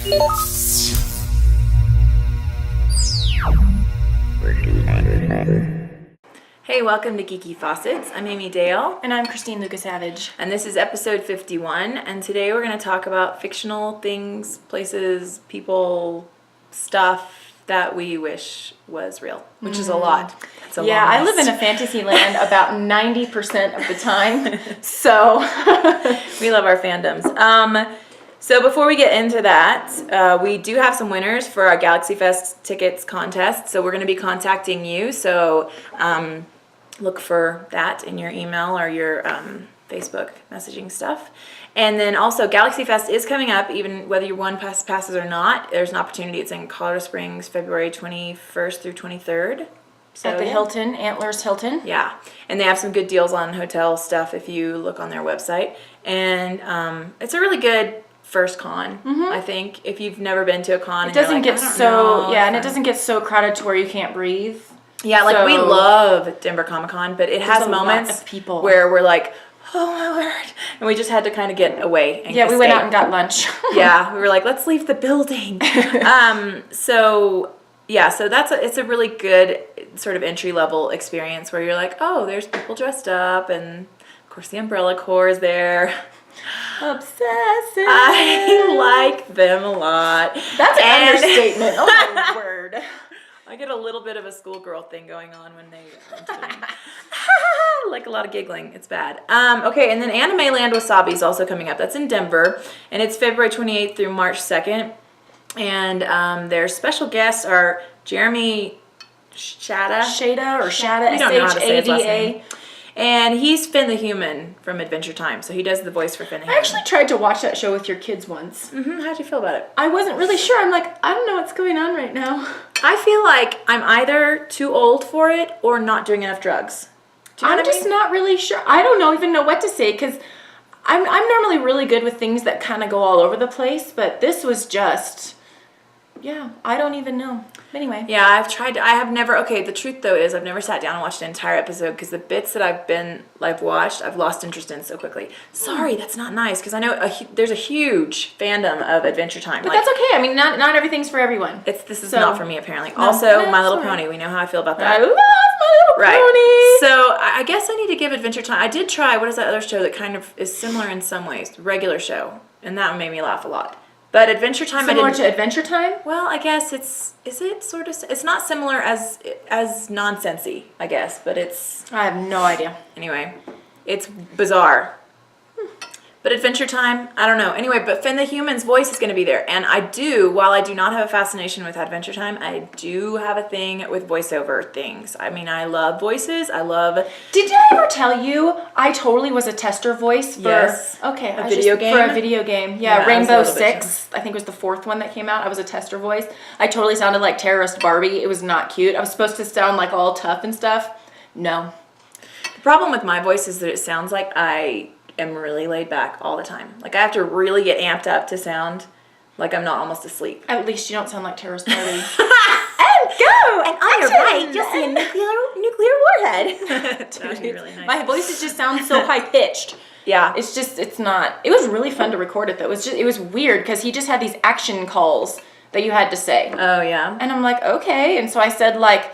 Hey, welcome to Geeky Faucets. I'm Amy Dale. And I'm Christine Lucas-Savage. And this is episode 51. And today we're going to talk about fictional things, places, people, stuff that we wish was real, which is a lot. It's a yeah, long I live list. in a fantasy land about 90% of the time. So we love our fandoms. So before we get into that, we do have some winners for our Galaxy Fest tickets contest. So we're going to be contacting you. So look for that in your email or your Facebook messaging stuff. And then also Galaxy Fest is coming up, even whether you won passes or not. There's an opportunity. It's in Colorado Springs, February 21st through 23rd. So, at the Hilton, Antlers Hilton. Yeah, and they have some good deals on hotel stuff if you look on their website. And it's a really good first con, I think. If you've never been to a con, It doesn't get so and it doesn't get so crowded to where you can't breathe. Yeah, like we love Denver Comic Con, but it has moments of people where we're like, oh my word, and we just had to kind of get away. And we went out and got lunch. Yeah, we were like, let's leave the building. So it's a really good sort of entry level experience where you're like, oh, there's people dressed up, and of course the Umbrella Corps is there. Obsessive. I like them a lot. That's an understatement. Oh my word. I get a little bit of a schoolgirl thing going on when they like a lot of giggling. It's bad. Okay, and then Anime Land Wasabi is also coming up. That's in Denver, and it's February 28th through March 2nd. And their special guests are Jeremy Shada, Shada, we don't know how to say his last Shada. name. And he's Finn the Human from Adventure Time, so he does the voice for Finn the Human. I actually tried to watch that show with your kids once. How'd you feel about it? I wasn't really sure. I'm like, I don't know what's going on right now. I feel like I'm either too old for it or not doing enough drugs. Do you know I'm what I just mean? not really sure. I don't even know what to say because I'm normally really good with things that kind of go all over the place, but this was just, I don't even know. Anyway. Yeah, I've tried. I have never. Okay, the truth though is I've never sat down and watched an entire episode because the bits that I've watched, I've lost interest in so quickly. Sorry, that's not nice because I know there's a huge fandom of Adventure Time. But that's okay. I mean, not everything's for everyone. This is not for me apparently. Also, My Little Pony. We know how I feel about that. I love My Little Pony. So I guess I need to give Adventure Time. I did try. What is that other show that kind of is similar in some ways? Regular Show, and that made me laugh a lot. But Adventure Time, similar to Adventure Time? Well, I guess is it sort of, it's not similar as nonsensy, I guess, but it's. I have no idea. Anyway, it's bizarre. But Adventure Time, I don't know. Anyway, but Finn the Human's voice is going to be there. And while I do not have a fascination with Adventure Time, I do have a thing with voiceover things. I mean, I love voices. Did I ever tell you I totally was a tester voice for a video game? For a video game. Yeah, Rainbow Six, I think was the fourth one that came out. I was a tester voice. I totally sounded like Terrorist Barbie. It was not cute. I was supposed to sound like all tough and stuff. No. The problem with my voice is that it sounds like I am really laid back all the time. Like I have to really get amped up to sound like I'm not almost asleep. At least you don't sound like Terrorist Barbie. And go! And on your right, you'll see a nuclear warhead. That would be really nice. My voice just sounds so high pitched. Yeah. It's not. It was really fun to record it though. It was weird because he just had these action calls that you had to say. Oh yeah. And I'm like, okay. And so I said like,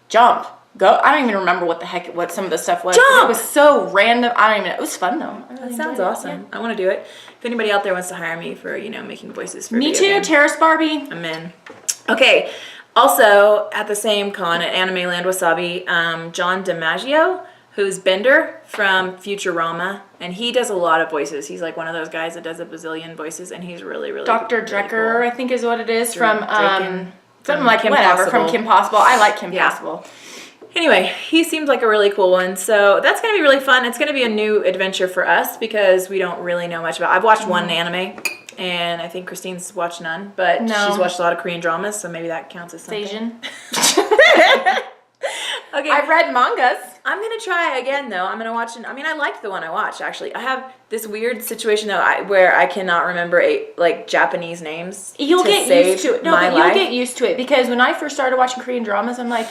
jump. Go. I don't even remember what some of the stuff was. Jump! It was so random. I don't even know. It was fun though. That sounds awesome. I want to do it. If anybody out there wants to hire me for, making voices for Me video too, games, Terrace Barbie. I'm in. Okay. Also, at the same con at Anime Land Wasabi, John DiMaggio, who's Bender from Futurama, and he does a lot of voices. He's like one of those guys that does a bazillion voices, and he's really, really Dr. really Drecker, cool. I think is what it is, from something like Kim whatever, Possible. from Kim Possible. I like Kim Possible. Anyway, he seems like a really cool one, so that's going to be really fun. It's going to be a new adventure for us because we don't really know much about. I've watched one anime, and I think Christine's watched none, but she's watched a lot of Korean dramas, so maybe that counts as something. Asian. Okay, I've read mangas. I'm going to try again, though. I'm going to watch I liked the one I watched, actually. I have this weird situation, though, where I cannot remember Japanese names. You'll get used to it. No, but life. you'll get used to it because when I first started watching Korean dramas, I'm like,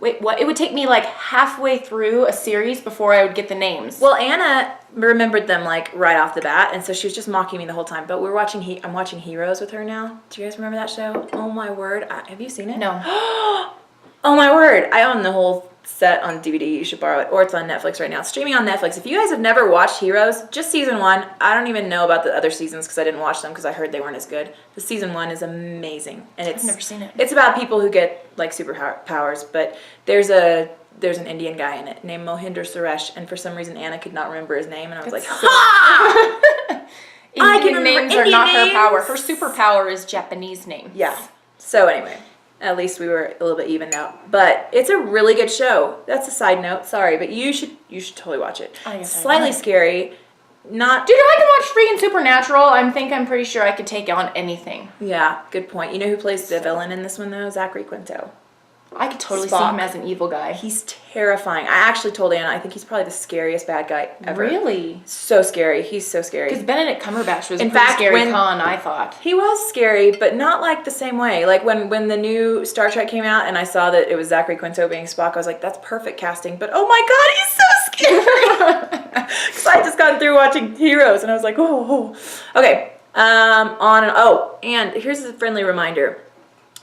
wait, what? It would take me like halfway through a series before I would get the names. Well, Anna remembered them like right off the bat, and so she was just mocking me the whole time. But I'm watching Heroes with her now. Do you guys remember that show? Oh my word! Have you seen it? No. Oh my word! I own the whole set on DVD. You should borrow it, or it's on Netflix right now. It's streaming on Netflix. If you guys have never watched Heroes, just season 1. I don't even know about the other seasons because I didn't watch them because I heard they weren't as good. The season 1 is amazing, and I've never seen it. It's about people who get like superpowers, but there's an Indian guy in it named Mohinder Suresh, and for some reason Anna could not remember his name, and I was like, ha! I can remember names are Indian not her names. power. Her superpower is Japanese names. Yeah. So anyway, at least we were a little bit even out. But it's a really good show. That's a side note. Sorry, but you should totally watch it. I guess Slightly scary. Not. Dude, I can watch freaking Supernatural. I'm pretty sure I could take on anything. Yeah, good point. You know who plays the villain in this one though? Zachary Quinto. I could totally see Spock. him as an evil guy. He's terrifying. I actually told Anna I think he's probably the scariest bad guy ever. Really? So scary. He's so scary. Because Benedict Cumberbatch was In a pretty fact, scary when- con, I thought. He was scary, but not like the same way. Like when the new Star Trek came out and I saw that it was Zachary Quinto being Spock, I was like, that's perfect casting. But oh my God, he's so scary. Because I just gotten through watching Heroes and I was like, oh. Okay. And here's a friendly reminder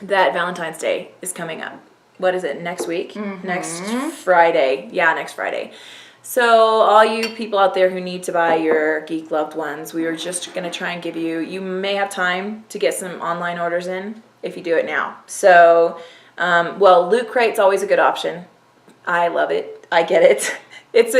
that Valentine's Day is coming up. What is it, next week? Mm-hmm. Next Friday. Yeah, next Friday. So all you people out there who need to buy your geek loved ones, we are just going to try and give you may have time to get some online orders in if you do it now. So, Loot Crate's always a good option. I love it. I get it. It's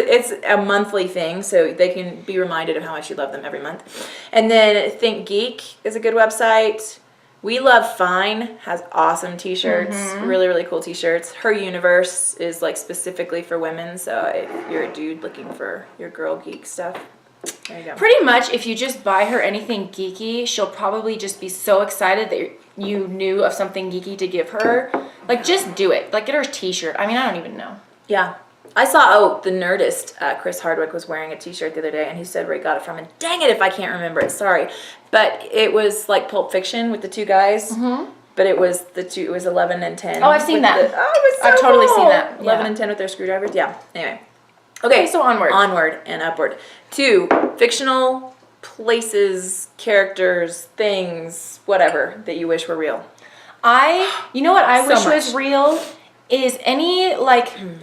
a monthly thing, so they can be reminded of how much you love them every month. And then Think Geek is a good website. We Love Fine has awesome t-shirts, really, really cool t-shirts. Her Universe is like specifically for women, so if you're a dude looking for your girl geek stuff, there you go. Pretty much, if you just buy her anything geeky, she'll probably just be so excited that you knew of something geeky to give her. Like, just do it. Like, get her a t-shirt. I mean, I don't even know. Yeah. I saw, the Nerdist, Chris Hardwick was wearing a t-shirt the other day, and he said where he got it from, and dang it if I can't remember it, sorry. But it was like Pulp Fiction with the two guys, but it was it was 11 and 10. Oh, I've seen that. It was so I've totally cool. seen that. 11 Yeah. and 10 with their screwdrivers, yeah. Anyway. Okay, so onward. Onward and upward. 2, fictional places, characters, things, whatever, that you wish were real. You know what I So wish much. was real? Is any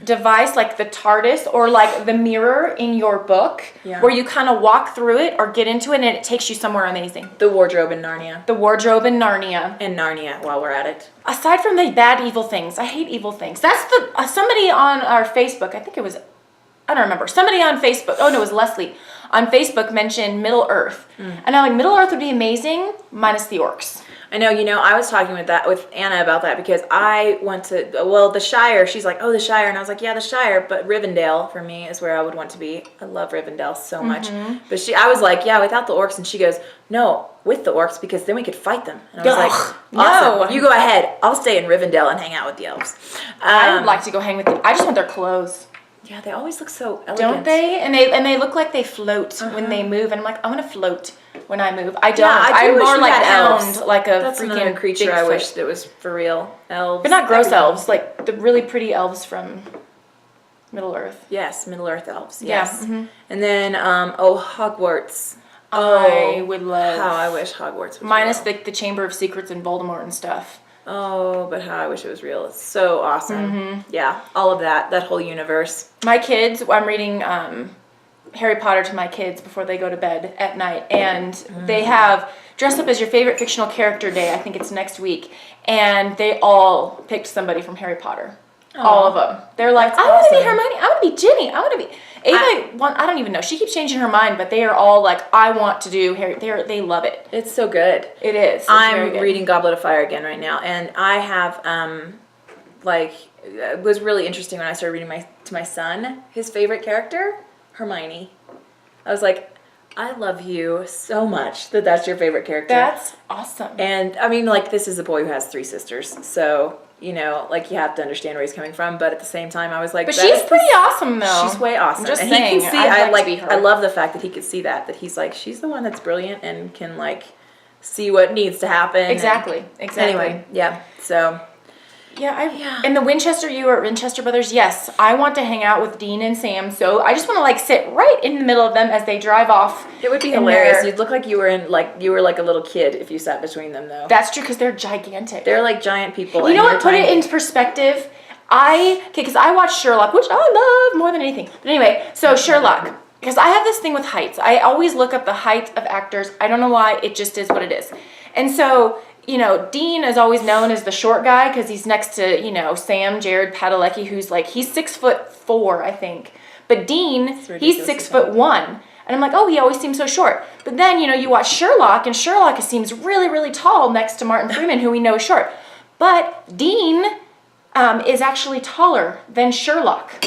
device like the TARDIS or like the mirror in your book where you kind of walk through it or get into it and it takes you somewhere amazing. The wardrobe in Narnia. The wardrobe in Narnia. And Narnia while we're at it. Aside from the bad evil things, I hate evil things. That's somebody on our Facebook, I think it was, I don't remember, somebody on Facebook, oh no, it was Leslie, on Facebook mentioned Middle Earth. And I'm like, Middle Earth would be amazing minus the orcs. I know, I was talking with Anna about that because I went to, the Shire. She's like, oh, the Shire. And I was like, yeah, the Shire. But Rivendell, for me, is where I would want to be. I love Rivendell so much. But I was like, yeah, without the orcs. And she goes, no, with the orcs because then we could fight them. And I was like, awesome. No. You go ahead. I'll stay in Rivendell and hang out with the elves. I would like to go hang with them. I just want their clothes. Yeah, they always look so elegant. Don't they? And they look like they float when they move. And I'm like, I want to float when I move. I don't. I'm more like Hound, like a That's freaking another creature I Bigfoot. wish that was for real. Elves. But not gross everything. elves, like the really pretty elves from Middle Earth. Yes, Middle Earth elves. Yeah, Yes. And then, Hogwarts. I would love. How I wish Hogwarts was Minus real. the Chamber of Secrets and Voldemort and stuff. Oh, but how I wish it was real. It's so awesome. Yeah, all of that whole universe. My kids, I'm reading Harry Potter to my kids before they go to bed at night, and they have Dress Up as Your Favorite Fictional Character Day. I think it's next week, and they all picked somebody from Harry Potter. All of them. They're like, I want to be awesome. Hermione. I want to be Ginny. I want to be Ava. I don't even know. She keeps changing her mind, but they are all like, I want to do Harry. They love it. It's so good. It is. It's very I'm good. reading Goblet of Fire again right now, and I have it was really interesting when I started reading to my son. His favorite character, Hermione. I was like, I love you so much that's your favorite character. That's awesome. And I mean, this is a boy who has 3 sisters, so you have to understand where he's coming from. But at the same time, I was like, But she's pretty awesome, though. She's way awesome. I'm just and saying. He can see. I'd like to be her. I love the fact that he could see that he's like, she's the one that's brilliant and can see what needs to happen. Exactly. Anyway, yeah. So Yeah, and the Winchester Winchester brothers, yes, I want to hang out with Dean and Sam, so I just want to like sit right in the middle of them as they drive off. It would be hilarious. You'd look like you were like a little kid if you sat between them, though. That's true, because they're gigantic. They're like giant people. You know what? Put it into perspective. Because I watched Sherlock, which I love more than anything. But anyway, so Sherlock, because I have this thing with heights. I always look up the height of actors. I don't know why. It just is what it is. And so, you know, Dean is always known as the short guy because he's next to, you know, Sam Jared Padalecki, who's like, he's 6'4", I think. But Dean, he's 6'1". And I'm like, oh, he always seems so short. But then, you know, you watch Sherlock, and Sherlock seems really, really tall next to Martin Freeman, who we know is short. But Dean is actually taller than Sherlock.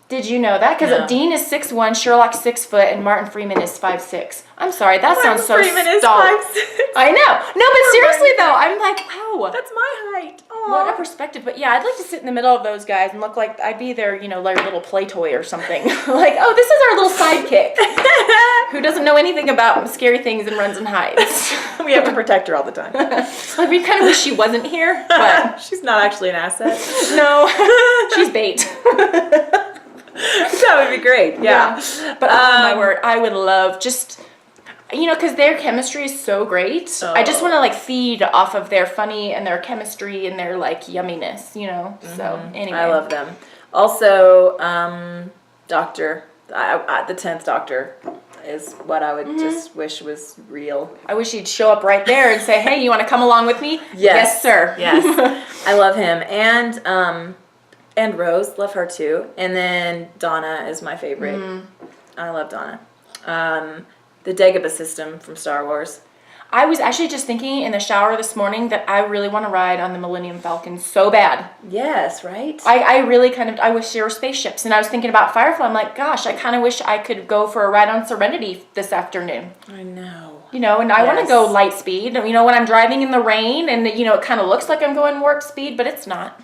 Did you know that? Because Dean is 6'1", Sherlock's 6 foot, and Martin Freeman is 5'6". I'm sorry, that sounds so Freeman is stalled. 5'6". I know. No, but seriously though, I'm like, wow. That's my height. Aww. What a perspective. But yeah, I'd like to sit in the middle of those guys and look like I'd be their, you know, like little play toy or something. Like, oh, this is our little sidekick who doesn't know anything about scary things and runs and hides. We have to protect her all the time. Like, we kind of wish she wasn't here, but she's not actually an asset. No, she's bait. That would be great. Yeah. But oh my word, I would love just, you know, because their chemistry is so great. Oh. I just want to like feed off of their funny and their chemistry and their like yumminess, you know. Mm-hmm. So anyway, I love them. Also, Doctor, the 10th Doctor is what I would just wish was real. I wish he'd show up right there and say, "Hey, you want to come along with me?" Yes, yes sir. Yes, I love him, and Rose, love her too. And then Donna is my favorite. I love Donna. The Dagobah system from Star Wars. I was actually just thinking in the shower this morning that I really want to ride on the Millennium Falcon so bad. Yes, right? I really I wish there were spaceships. And I was thinking about Firefly. I'm like, gosh, I kind of wish I could go for a ride on Serenity this afternoon. I know. You know, and I want to go light speed. You know, when I'm driving in the rain and, you know, it kind of looks like I'm going warp speed, but it's not.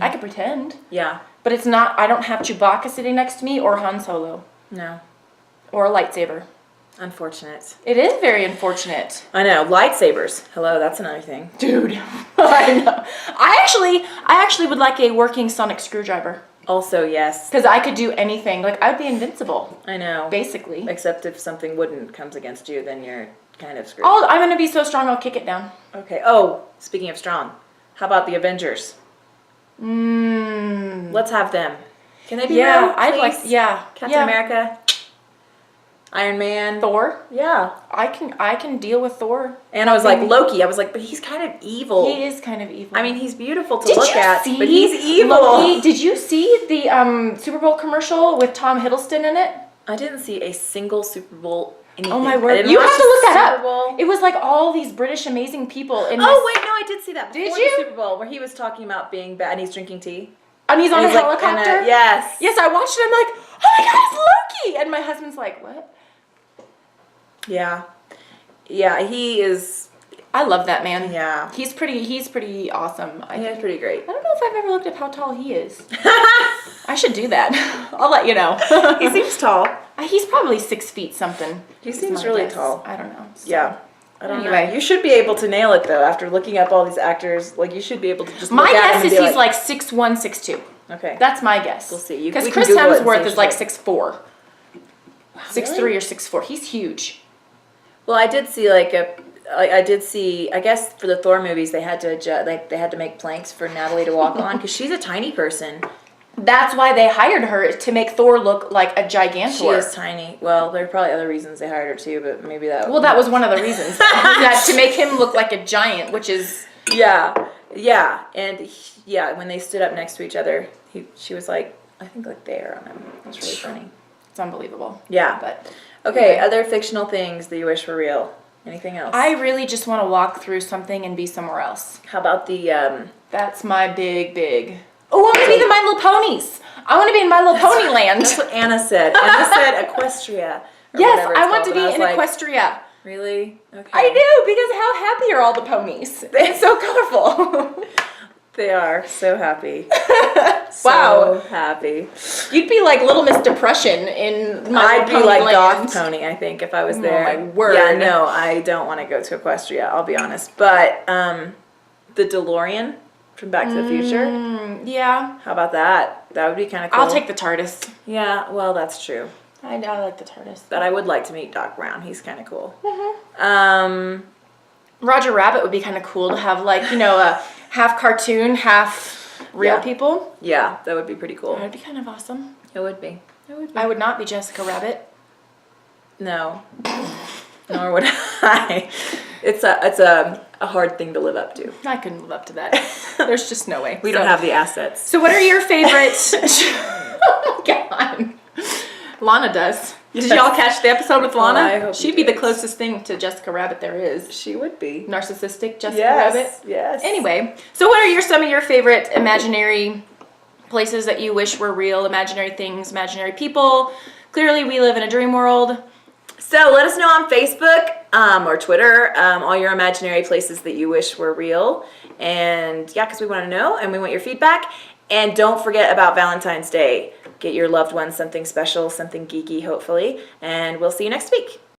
I could pretend. Yeah. But it's not. I don't have Chewbacca sitting next to me or Han Solo. No. Or a lightsaber. Unfortunate. It is very unfortunate. I know. Lightsabers. Hello, that's another thing. Dude. I know. I actually would like a working sonic screwdriver. Also, yes. Because I could do anything. Like, I'd be invincible. I know. Basically. Except if something wooden comes against you, then you're kind of screwed. I'm going to be so strong I'll kick it down. Okay. Oh, speaking of strong, how about the Avengers? Let's have them. Can they be real, I'd like, Captain America, Iron Man, Thor. Yeah, I can deal with Thor. And I was like Loki. I was like, but he's kind of evil. He is kind of evil. I mean, he's beautiful to look at, but he's evil. Loki, did you see the Super Bowl commercial with Tom Hiddleston in it? I didn't see a single Super Bowl. Anything. Oh my word! You have to look that up. It was like all these British amazing people in. Oh wait, no, I did see that. Did you? The Super Bowl where he was talking about being bad and he's drinking tea. And he's on a helicopter? Yes. Yes, I watched it. I'm like, oh my god, it's Loki! And my husband's like, what? Yeah. Yeah, he is. I love that man. Yeah. He's pretty awesome. He's pretty great. I don't know if I've ever looked up how tall he is. I should do that. I'll let you know. He seems tall. He's probably 6 feet something. He seems really tall. I don't know. So. Yeah. I don't know. You should be able to nail it though. After looking up all these actors, like you should be able to just. My guess is he's like 6'1", 6'2". Okay. That's my guess. We'll see. Because Chris Hemsworth is like 6'4". Wow, 6'3" or 6'4". He's huge. Well, I did see I guess for the Thor movies they had to adjust, they had to make planks for Natalie to walk on because she's a tiny person. That's why they hired her, to make Thor look like a gigantor. She is tiny. Well, there are probably other reasons they hired her too, but maybe that. Well, that was one of the reasons. That to make him look like a giant, which is. Yeah, and when they stood up next to each other, she was like, I think like there on him. It was really funny. It's unbelievable. Yeah, but okay. Other fictional things that you wish were real. Anything else? I really just want to walk through something and be somewhere else. How about the? That's my big. Oh, I want to be the My Little Ponies. I want to be in My Little Pony Land. That's what Anna said. Anna said Equestria. Yes, I want to be in Equestria. Really? Okay. I do, because how happy are all the ponies? They're so colorful. They are so happy. Wow. So happy. You'd be like Little Miss Depression in My I'd be Pony like Land. Goth Pony, I think, if I was there. Oh, my word. Yeah, no, I don't want to go to Equestria, I'll be honest. But the DeLorean from Back to the Future. Yeah. How about that? That would be kind of cool. I'll take the TARDIS. Yeah, well, that's true. I like the TARDIS. But I would like to meet Doc Brown. He's kind of cool. Roger Rabbit would be kind of cool to have, like, you know, a half cartoon, half real people. Yeah, that would be pretty cool. That would be kind of awesome. It would be. It would be. I would not be Jessica Rabbit. No. Nor would I. It's a hard thing to live up to. I couldn't live up to that. There's just no way. We don't have the assets. So what are your favorite... Oh, God. Lana does. Did y'all catch the episode with Lana? I hope She'd you be the did. closest thing to Jessica Rabbit there is. She would be. Narcissistic Jessica Rabbit. Yes. Anyway, so what are some of your favorite imaginary places that you wish were real, imaginary things, imaginary people? Clearly, we live in a dream world. So let us know on Facebook or Twitter all your imaginary places that you wish were real. And yeah, because we want to know and we want your feedback. And don't forget about Valentine's Day. Get your loved ones something special, something geeky, hopefully. And we'll see you next week.